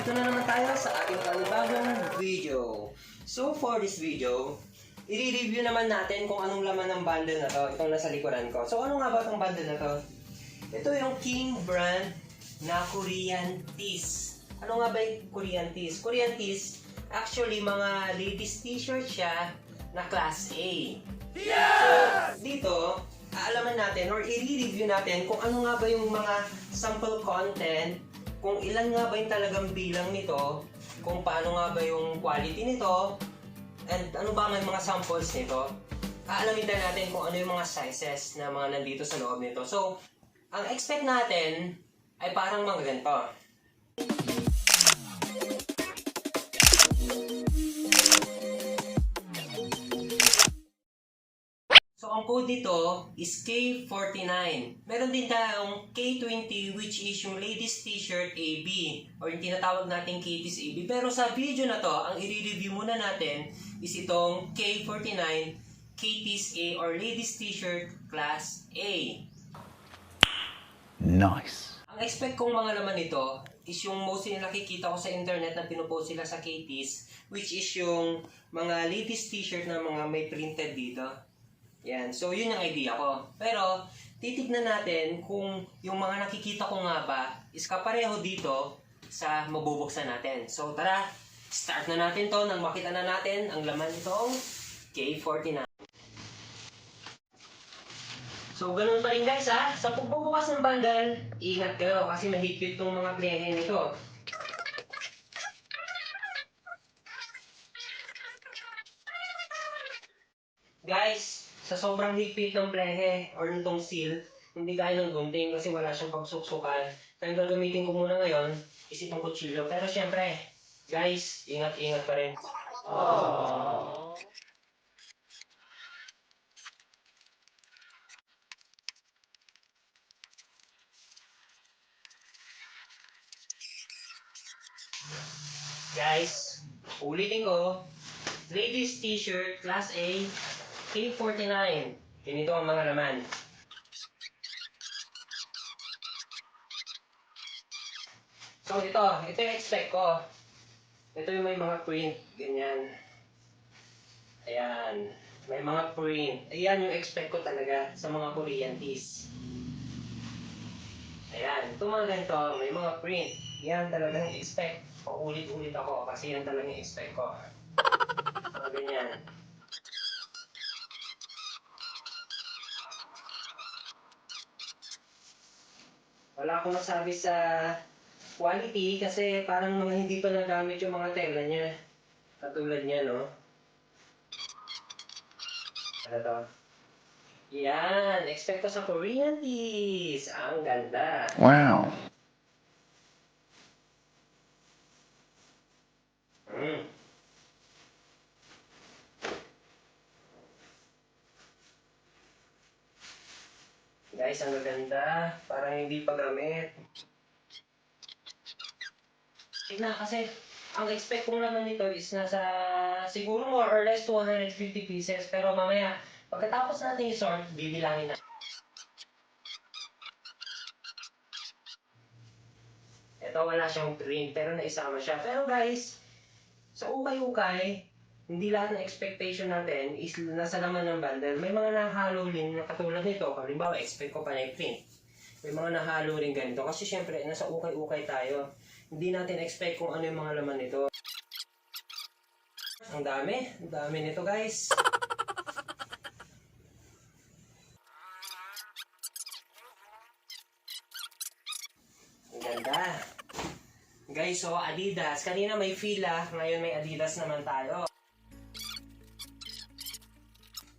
Nandito na naman tayo sa ating panibagong video. So for this video, i-review naman natin kung anong laman ng bundle na to. Itong nasa likuran ko. So ano nga ba itong bundle na to? Ito yung King brand na Korean tees. Ano nga ba yung Korean tees? Korean tees, actually mga ladies t-shirt siya na class A. Yeah! So dito, aalaman natin or i-review natin kung ano nga ba yung mga sample content, kung ilan nga ba yung talagang bilang nito, kung paano nga ba yung quality nito, and ano ba may mga samples nito. Aalamin din natin kung ano yung mga sizes na mga nandito sa loob nito. So, ang expect natin ay parang mga ganito. So, ang code dito is K49. Meron din tayong K20 which is yung ladies t-shirt AB or yung tinatawag natin KTs AB. Pero sa video na to, ang i-review muna natin is itong K49 KTs A or ladies t-shirt class A. Nice. Ang expect kong mga laman nito is yung mostly nakikita ko sa internet na pinupost sila sa KTs, which is yung mga ladies t-shirt na mga may printed dito. Yan. So, yun yung idea ko. Pero, titignan natin kung yung mga nakikita ko nga ba is kapareho dito sa mabubuksan natin. So, tara, start na natin to nang makita na natin ang laman nitong K49. So, ganun pa rin guys ha. Sa pagbubukas ng bundle, ingat kayo kasi mahigpit tong mga plehe nito. Guys, sa sobrang higpit ng plehe or nitong seal, hindi gaya ng gunting kasi wala siyang pagsuksukan. Kaya ang gagamitin ko muna ngayon is itong kutsilyo. Pero syempre, guys, ingat-ingat pa rin. Aww. Guys, ulitin ko, ladies t-shirt class A, K49. Ganito ang mga laman. So ito yung expect ko. Ito yung may mga print, ganyan. Ayan, may mga print. Ayan yung expect ko talaga sa mga Korean tees. Ayan, ito mga ganito, may mga print. Yan talagang expect. Paulit-ulit ako kasi yan talagang expect ko. Mga ganyan. Wala akong masabi sa quality kasi parang mga hindi pa nagamit yung mga tela niya. Katulad niya, no? Ano to? Yan! Expect ko sa Korean tees! Ang ganda! Wow. Guys, ang ganda. Parang hindi pa gamit. Tignan kasi, ang expect kong naman nito is nasa siguro more or less 250 pieces. Pero mamaya, pagkatapos natin i-sort, bibilangin na. Ito wala siyang print, pero naisama siya. Pero guys, sa ukay-ukay, hindi lahat ng expectation natin is nasa laman ng bundle. May mga nahalo rin na katulad nito. Halimbawa, expect ko pa na print. May mga nahalo rin ganito. Kasi syempre, nasa ukay-ukay tayo. Hindi natin expect kung ano yung mga laman nito. Ang dami nito guys. Ang ganda. Guys, so Adidas. Kanina may Fila, ngayon may Adidas naman tayo.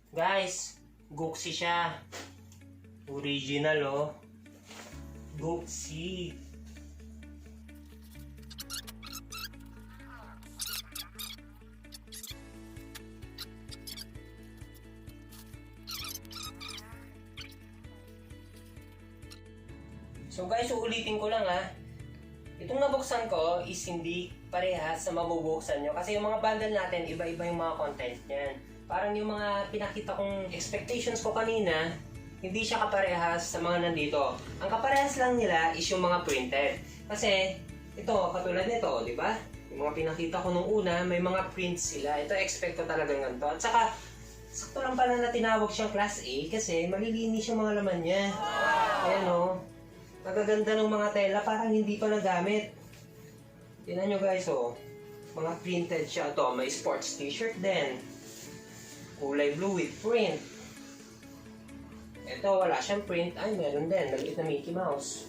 Guys, Gucci siya. Original oh. Gucci. So guys, uulitin ko lang ha. Itong nabuksan ko is hindi parehas sa mabubuksan nyo. Kasi yung mga bundle natin, iba-iba yung mga content niyan. Parang yung mga pinakita kong expectations ko kanina, hindi siya kaparehas sa mga nandito. Ang kaparehas lang nila is yung mga printed. Kasi Ito, katulad nito, di ba? Yung mga pinakita ko nung una, may mga prints sila. Ito, expect ko talagang ganito. At saka, sakto lang pala na tinawag siyang Class A kasi malilinis yung mga laman niya. Ayan o. Magaganda ng mga tela, parang hindi pa nagamit. Tingnan nyo guys o. Mga printed siya. Ito, may sports t-shirt din. Kulay blue with print. Ito, wala siyang print. Ay, meron din. Maliit na Mickey Mouse.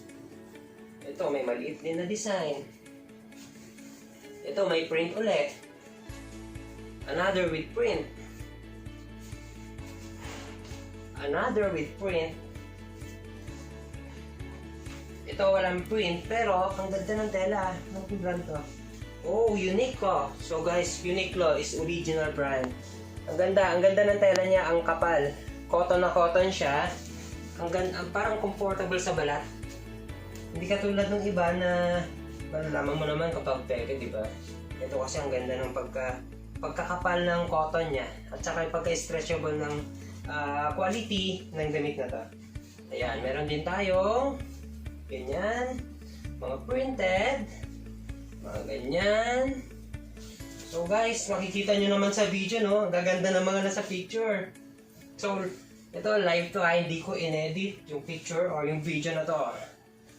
Ito, may maliit din na design. Ito, may print ulit. Another with print. Another with print. Ito, walang print. Pero, ang ganda ng tela. Anong brand to? Oh, Uniqlo. So guys, Uniqlo is original brand. Ang ganda ng tela niya. Ang kapal. Cotton na cotton siya. Parang comfortable sa balat. Hindi katulad ng iba na malalaman mo naman kapag peke, di ba? Ito kasi ang ganda ng pagkakapal ng cotton niya. At saka yung pagka-stretchable ng quality ng damit na to. Ayan, meron din tayong ganyan. Mga printed. Mga ganyan. So guys, makikita nyo naman sa video, no? Ang gaganda ng mga nasa picture. So, ito live to hindi ko in-edit yung picture or yung video na to.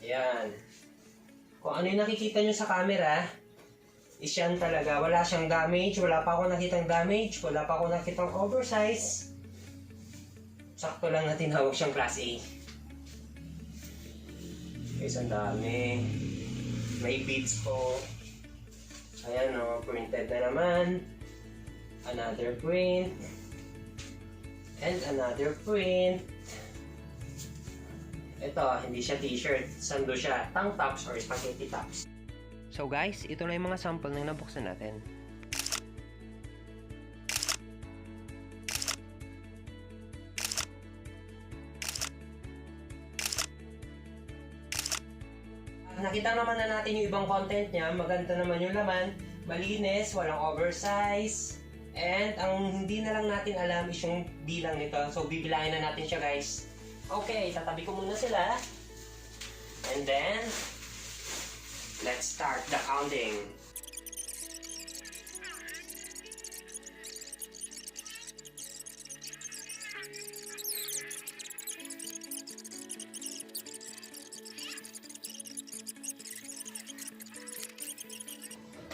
Ayan. Kung ano yung nakikita nyo sa camera, is yan talaga. Wala siyang damage, wala pa ako nakitang damage, wala pa ako nakitang oversize. Sakto lang na tinawag siyang Class A. Guys, ang dami. May beads po. Ayan o, printed na naman. Another print. And another print. Ito, hindi siya t-shirt. Sando siya. Tank tops or spaghetti tops. So guys, ito na yung mga sample na nabuksan natin. Nakita naman na natin yung ibang content niya. Maganda naman yung laman. Malinis, walang oversize. And ang hindi na lang natin alam is yung bilang nito. So bibilangin na natin siya guys. Okay, tatabi ko muna sila. And then, let's start the counting.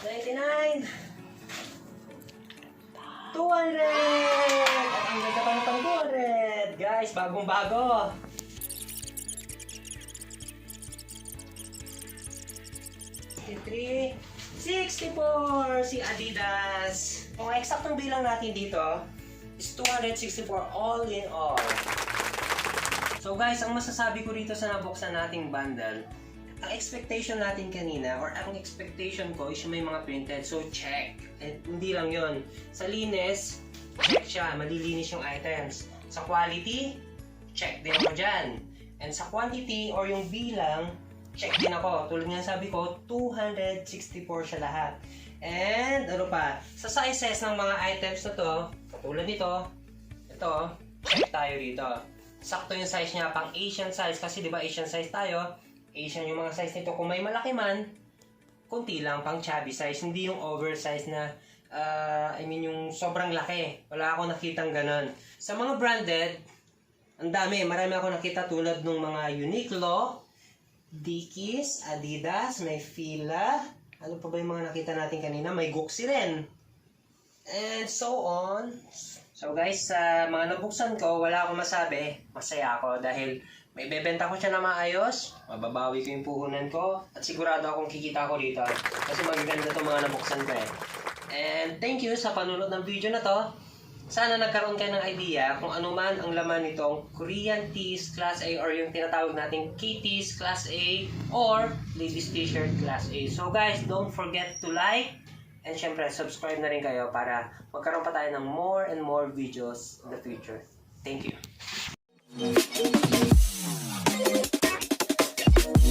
$99 $200 At ang ganda pa ng 200 guys, bagong-bago. $64 si Adidas. Ang eksaktong bilang natin dito is 264 all in all. So guys, ang masasabi ko rito sa nabuksan nating bundle, ang expectation natin kanina or ang expectation ko is may mga printed. So check. And hindi lang yon. Sa linis, check siya. Malilinis yung items. Sa quality, check din ako dyan. And sa quantity or yung bilang, check din ako. Tulad nga sabi ko, 264 siya lahat. And ano pa, sa sizes ng mga items na to, katulad nito, ito, check tayo dito. Sakto yung size niya, pang Asian size. Kasi di ba Asian size tayo, Asian yung mga size nito. Kung may malaki man, kunti lang, pang chubby size. Hindi yung oversize na, yung sobrang laki. Wala ako nakitang ganon. Sa mga branded, ang dami. Marami ako nakita tulad ng mga Uniqlo, Dickies, Adidas, may Fila. Ano pa ba yung mga nakita natin kanina? May Gucci rin. And so on. So guys, sa mga nabuksan ko, wala akong masabi. Masaya ako dahil may bebenta ko siya na maayos, mababawi ko yung puhunan ko, at sigurado akong kikita ko dito. Kasi magaganda itong mga nabuksan ko eh. And thank you sa panunod ng video na to. Sana nagkaroon kayo ng idea kung ano man ang laman nitong Korean Tees Class A or yung tinatawag nating K-Tees Class A or Ladies T-Shirt Class A. So guys, don't forget to like and syempre subscribe na rin kayo para magkaroon pa tayo ng more and more videos in the future. Thank you.